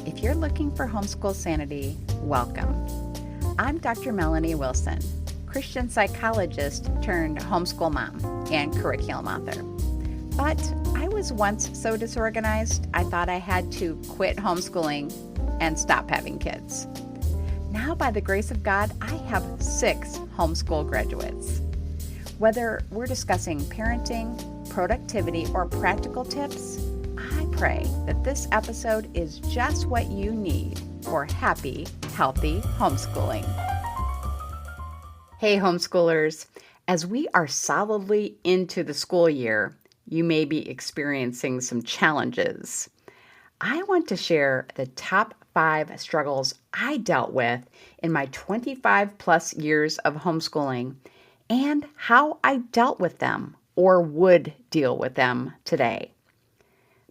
If you're looking for homeschool sanity, welcome. I'm Dr. Melanie Wilson, Christian psychologist turned homeschool mom and curriculum author. But I was once so disorganized, I thought I had to quit homeschooling and stop having kids. Now, by the grace of God, I have 6 homeschool graduates. Whether we're discussing parenting, productivity, or practical tips, I pray that this episode is just what you need for happy, healthy homeschooling. Hey, homeschoolers. As we are solidly into the school year, you may be experiencing some challenges. I want to share the top 5 struggles I dealt with in my 25 plus years of homeschooling and how I dealt with them or would deal with them today.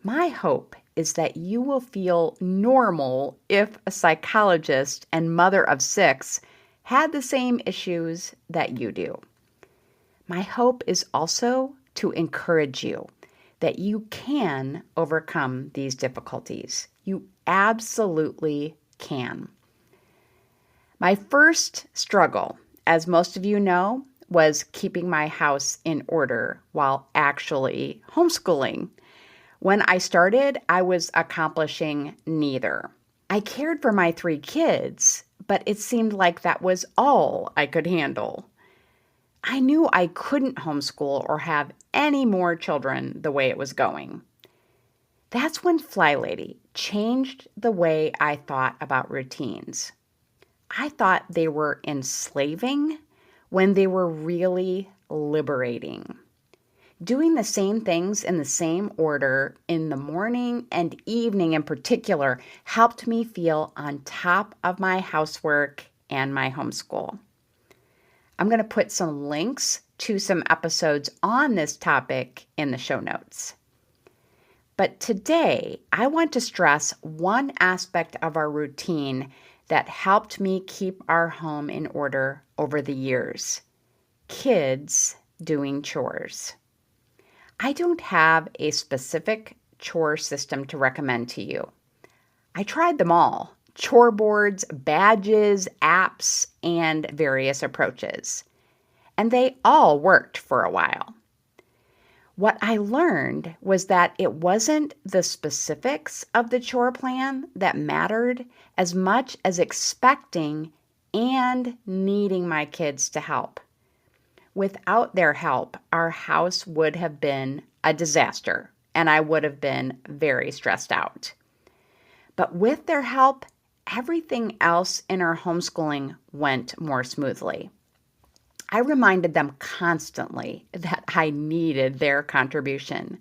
My hope is that you will feel normal if a psychologist and mother of 6 had the same issues that you do. My hope is also to encourage you that you can overcome these difficulties. You absolutely can. My first struggle, as most of you know, was keeping my house in order while actually homeschooling. When I started, I was accomplishing neither. I cared for my 3 kids, but it seemed like that was all I could handle. I knew I couldn't homeschool or have any more children the way it was going. That's when FLYLady changed the way I thought about routines. I thought they were enslaving when they were really liberating. Doing the same things in the same order in the morning and evening in particular helped me feel on top of my housework and my homeschool. I'm going to put some links to some episodes on this topic in the show notes. But today, I want to stress one aspect of our routine that helped me keep our home in order over the years: kids doing chores. I don't have a specific chore system to recommend to you. I tried them all: chore boards, badges, apps, and various approaches. And they all worked for a while. What I learned was that it wasn't the specifics of the chore plan that mattered as much as expecting and needing my kids to help. Without their help, our house would have been a disaster, and I would have been very stressed out. But with their help, everything else in our homeschooling went more smoothly. I reminded them constantly that I needed their contribution.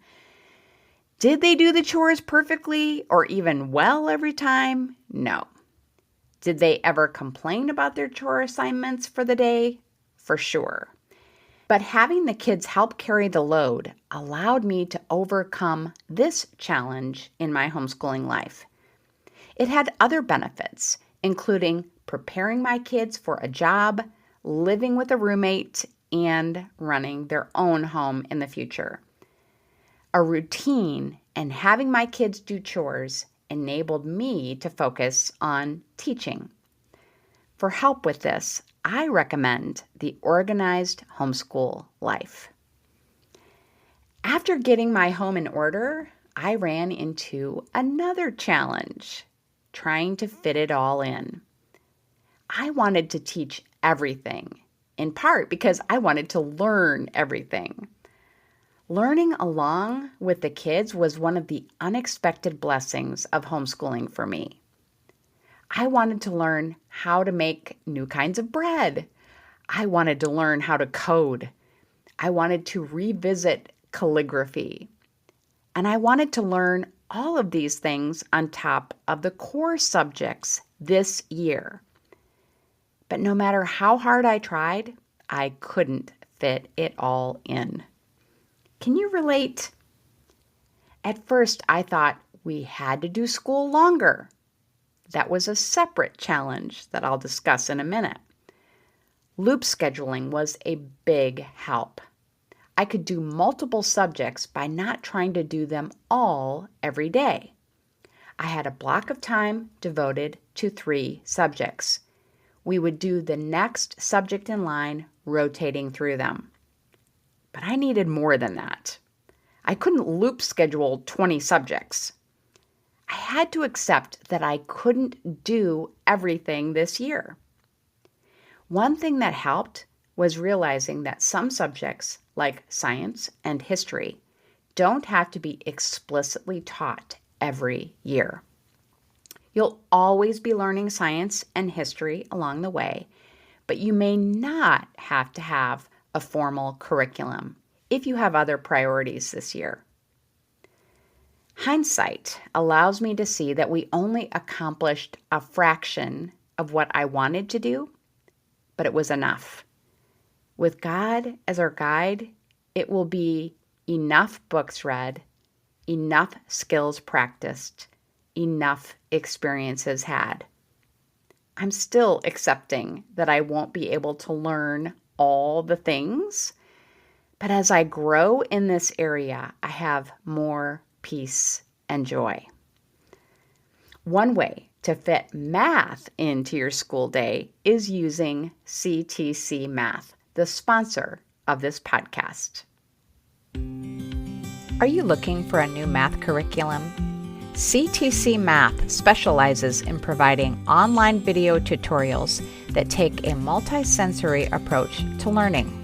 Did they do the chores perfectly or even well every time? No. Did they ever complain about their chore assignments for the day? For sure. But having the kids help carry the load allowed me to overcome this challenge in my homeschooling life. It had other benefits, including preparing my kids for a job, living with a roommate, and running their own home in the future. A routine and having my kids do chores enabled me to focus on teaching. For help with this, I recommend the Organized Homeschool Life. After getting my home in order, I ran into another challenge: trying to fit it all in. I wanted to teach everything, in part because I wanted to learn everything. Learning along with the kids was one of the unexpected blessings of homeschooling for me. I wanted to learn how to make new kinds of bread. I wanted to learn how to code. I wanted to revisit calligraphy. And I wanted to learn all of these things on top of the core subjects this year. But no matter how hard I tried, I couldn't fit it all in. Can you relate? At first, I thought we had to do school longer. That was a separate challenge that I'll discuss in a minute. Loop scheduling was a big help. I could do multiple subjects by not trying to do them all every day. I had a block of time devoted to 3 subjects. We would do the next subject in line, rotating through them. But I needed more than that. I couldn't loop schedule 20 subjects. I had to accept that I couldn't do everything this year. One thing that helped was realizing that some subjects, like science and history, don't have to be explicitly taught every year. You'll always be learning science and history along the way, but you may not have to have a formal curriculum if you have other priorities this year. Hindsight allows me to see that we only accomplished a fraction of what I wanted to do, but it was enough. With God as our guide, it will be enough books read, enough skills practiced, enough experiences had. I'm still accepting that I won't be able to learn all the things, but as I grow in this area, I have more peace and joy. One way to fit math into your school day is using CTC Math, the sponsor of this podcast. Are you looking for a new math curriculum? CTC Math specializes in providing online video tutorials that take a multi-sensory approach to learning.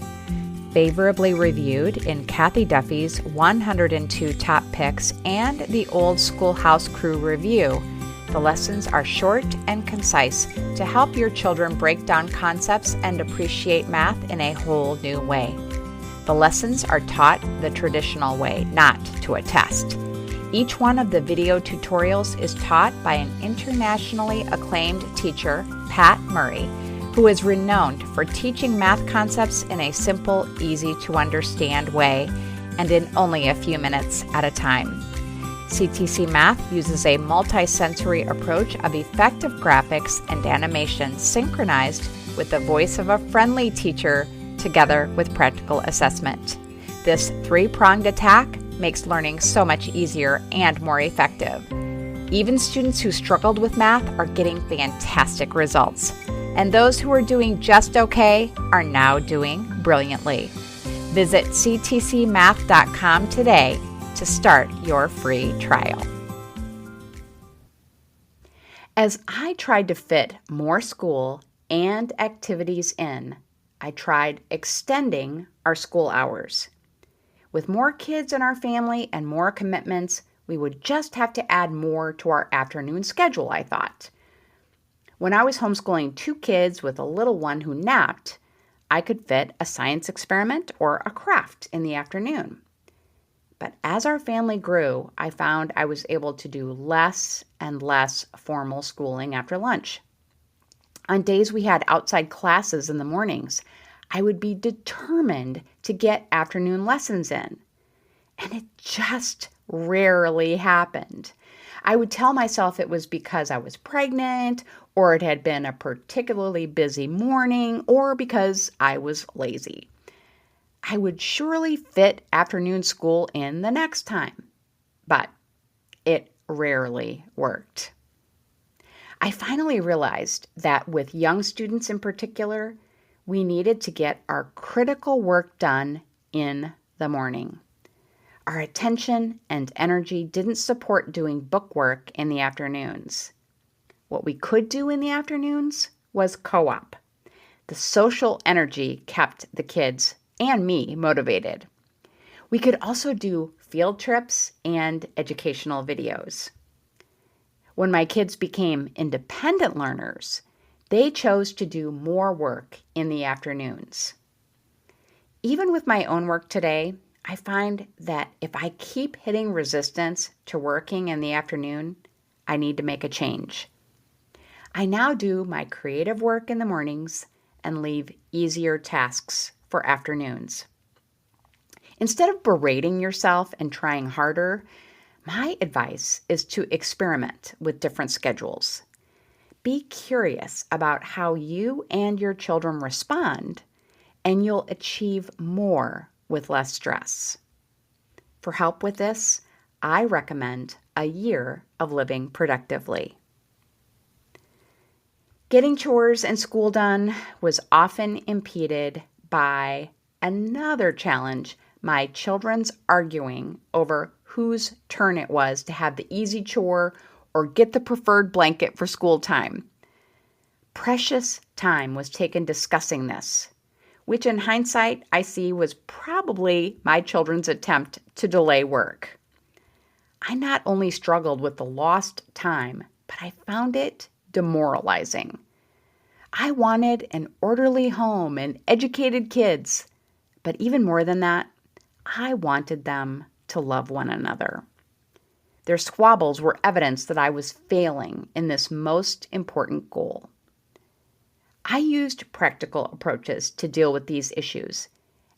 Favorably reviewed in Kathy Duffy's 102 Top Picks and the Old Schoolhouse Crew Review, the lessons are short and concise to help your children break down concepts and appreciate math in a whole new way. The lessons are taught the traditional way, not to a test. Each one of the video tutorials is taught by an internationally acclaimed teacher, Pat Murray, who is renowned for teaching math concepts in a simple, easy-to-understand way and in only a few minutes at a time. CTC Math uses a multi-sensory approach of effective graphics and animation synchronized with the voice of a friendly teacher together with practical assessment. This 3-pronged attack makes learning so much easier and more effective. Even students who struggled with math are getting fantastic results, and those who are doing just okay are now doing brilliantly. Visit ctcmath.com today to start your free trial. As I tried to fit more school and activities in, I tried extending our school hours. With more kids in our family and more commitments, we would just have to add more to our afternoon schedule, I thought. When I was homeschooling 2 kids with a little one who napped, I could fit a science experiment or a craft in the afternoon. But as our family grew, I found I was able to do less and less formal schooling after lunch. On days we had outside classes in the mornings, I would be determined to get afternoon lessons in. And it just rarely happened. I would tell myself it was because I was pregnant, or it had been a particularly busy morning, or because I was lazy. I would surely fit afternoon school in the next time, but it rarely worked. I finally realized that with young students in particular, we needed to get our critical work done in the morning. Our attention and energy didn't support doing book work in the afternoons. What we could do in the afternoons was co-op. The social energy kept the kids and me motivated. We could also do field trips and educational videos. When my kids became independent learners, they chose to do more work in the afternoons. Even with my own work today, I find that if I keep hitting resistance to working in the afternoon, I need to make a change. I now do my creative work in the mornings and leave easier tasks for afternoons. Instead of berating yourself and trying harder, my advice is to experiment with different schedules. Be curious about how you and your children respond, and you'll achieve more with less stress. For help with this, I recommend a year of living productively. Getting chores and school done was often impeded by another challenge, my children's arguing over whose turn it was to have the easy chore or get the preferred blanket for school time. Precious time was taken discussing this, which in hindsight I see was probably my children's attempt to delay work. I not only struggled with the lost time, but I found it demoralizing. I wanted an orderly home and educated kids, but even more than that, I wanted them to love one another. Their squabbles were evidence that I was failing in this most important goal. I used practical approaches to deal with these issues,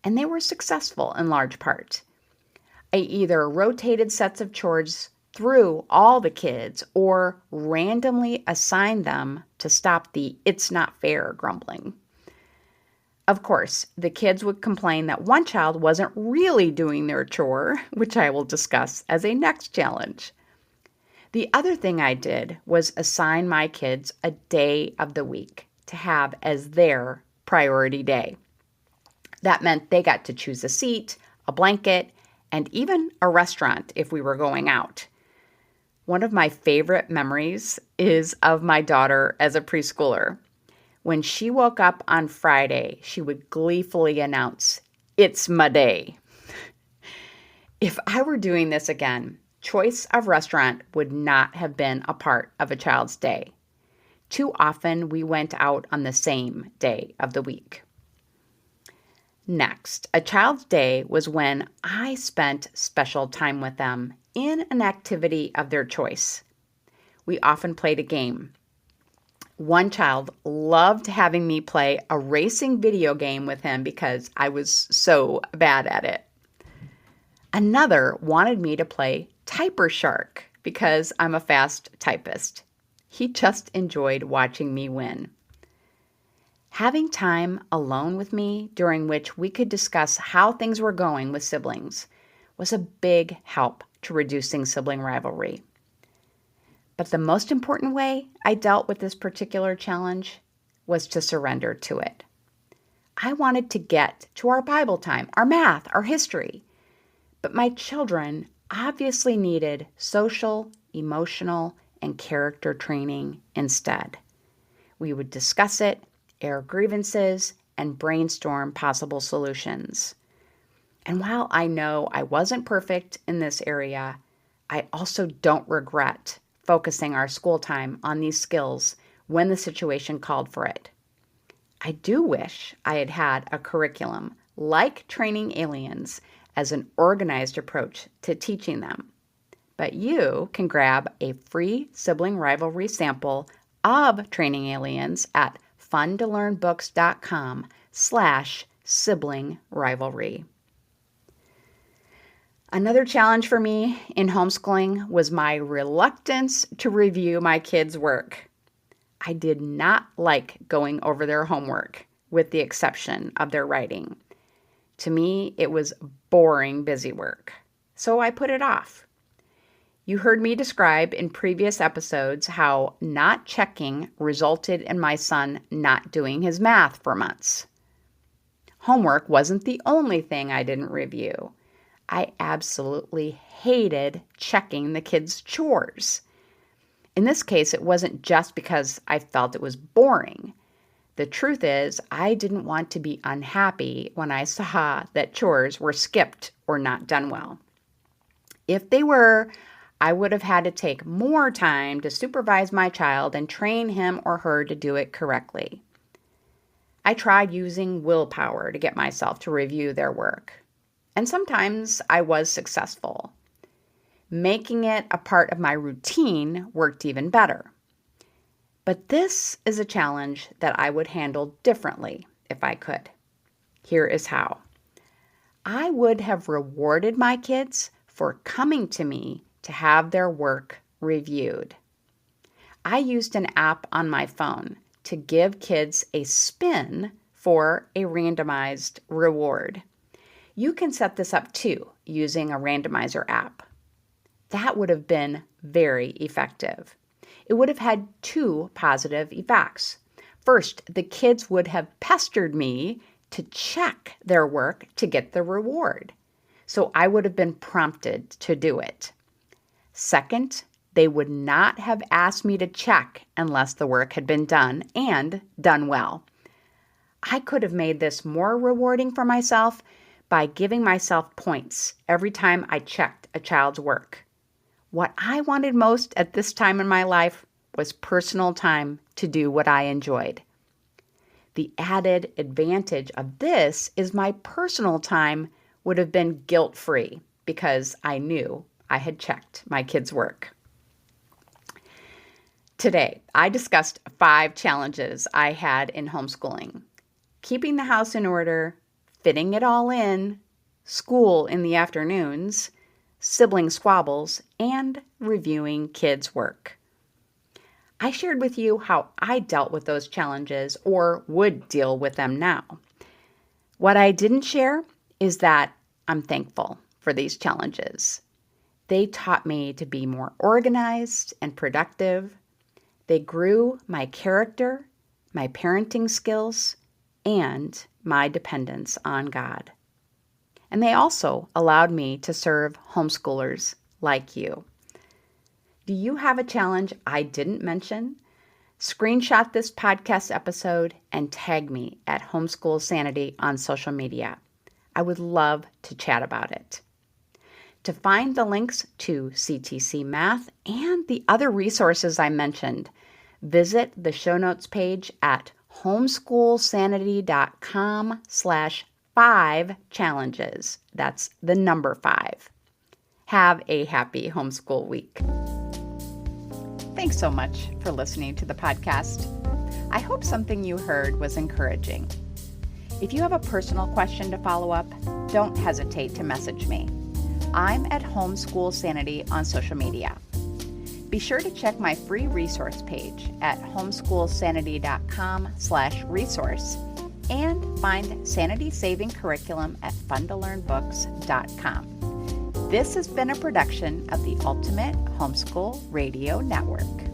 and they were successful in large part. I either rotated sets of chores through all the kids or randomly assigned them to stop the "it's not fair" grumbling. Of course, the kids would complain that one child wasn't really doing their chore, which I will discuss as a next challenge. The other thing I did was assign my kids a day of the week to have as their priority day. That meant they got to choose a seat, a blanket, and even a restaurant if we were going out. One of my favorite memories is of my daughter as a preschooler. When she woke up on Friday, she would gleefully announce, "It's my day." If I were doing this again, choice of restaurant would not have been a part of a child's day. Too often we went out on the same day of the week. Next, a child's day was when I spent special time with them in an activity of their choice. We often played a game. One child loved having me play a racing video game with him because I was so bad at it. Another wanted me to play Typer Shark because I'm a fast typist. He just enjoyed watching me win. Having time alone with me during which we could discuss how things were going with siblings was a big help to reducing sibling rivalry. But the most important way I dealt with this particular challenge was to surrender to it. I wanted to get to our Bible time, our math, our history. But my children obviously needed social, emotional, and character training instead. We would discuss it, air grievances, and brainstorm possible solutions. And while I know I wasn't perfect in this area, I also don't regret focusing our school time on these skills when the situation called for it. I do wish I had had a curriculum like Training Aliens as an organized approach to teaching them. But you can grab a free sibling rivalry sample of Training Aliens at funtolearnbooks.com/sibling rivalry. Another challenge for me in homeschooling was my reluctance to review my kids' work. I did not like going over their homework, with the exception of their writing. To me, it was boring, busy work, so I put it off. You heard me describe in previous episodes how not checking resulted in my son not doing his math for months. Homework wasn't the only thing I didn't review. I absolutely hated checking the kids' chores. In this case, it wasn't just because I felt it was boring. The truth is, I didn't want to be unhappy when I saw that chores were skipped or not done well. If they were, I would have had to take more time to supervise my child and train him or her to do it correctly. I tried using willpower to get myself to review their work, and sometimes I was successful. Making it a part of my routine worked even better. But this is a challenge that I would handle differently if I could. Here is how. I would have rewarded my kids for coming to me to have their work reviewed. I used an app on my phone to give kids a spin for a randomized reward. You can set this up too using a randomizer app. that would have been very effective. It would have had two positive effects. First, the kids would have pestered me to check their work to get the reward. So I would have been prompted to do it. Second, they would not have asked me to check unless the work had been done and done well. I could have made this more rewarding for myself by giving myself points every time I checked a child's work. What I wanted most at this time in my life was personal time to do what I enjoyed. The added advantage of this is my personal time would have been guilt-free because I knew I had checked my kids' work. Today, I discussed 5 challenges I had in homeschooling: keeping the house in order, fitting it all in, school in the afternoons, sibling squabbles, and reviewing kids' work. I shared with you how I dealt with those challenges or would deal with them now. What I didn't share is that I'm thankful for these challenges. They taught me to be more organized and productive. They grew my character, my parenting skills, and my dependence on God. And they also allowed me to serve homeschoolers like you. Do you have a challenge I didn't mention? Screenshot this podcast episode and tag me at Homeschool Sanity on social media. I would love to chat about it. To find the links to CTC Math and the other resources I mentioned, visit the show notes page at homeschoolsanity.com/5challenges. That's the number 5. Have a happy homeschool week. Thanks so much for listening to the podcast. I hope something you heard was encouraging. If you have a personal question to follow up, don't hesitate to message me. I'm at Homeschool Sanity on social media. Be sure to check my free resource page at homeschoolsanity.com/resource and find Sanity Saving Curriculum at funtolearnbooks.com. This has been a production of the Ultimate Homeschool Radio Network.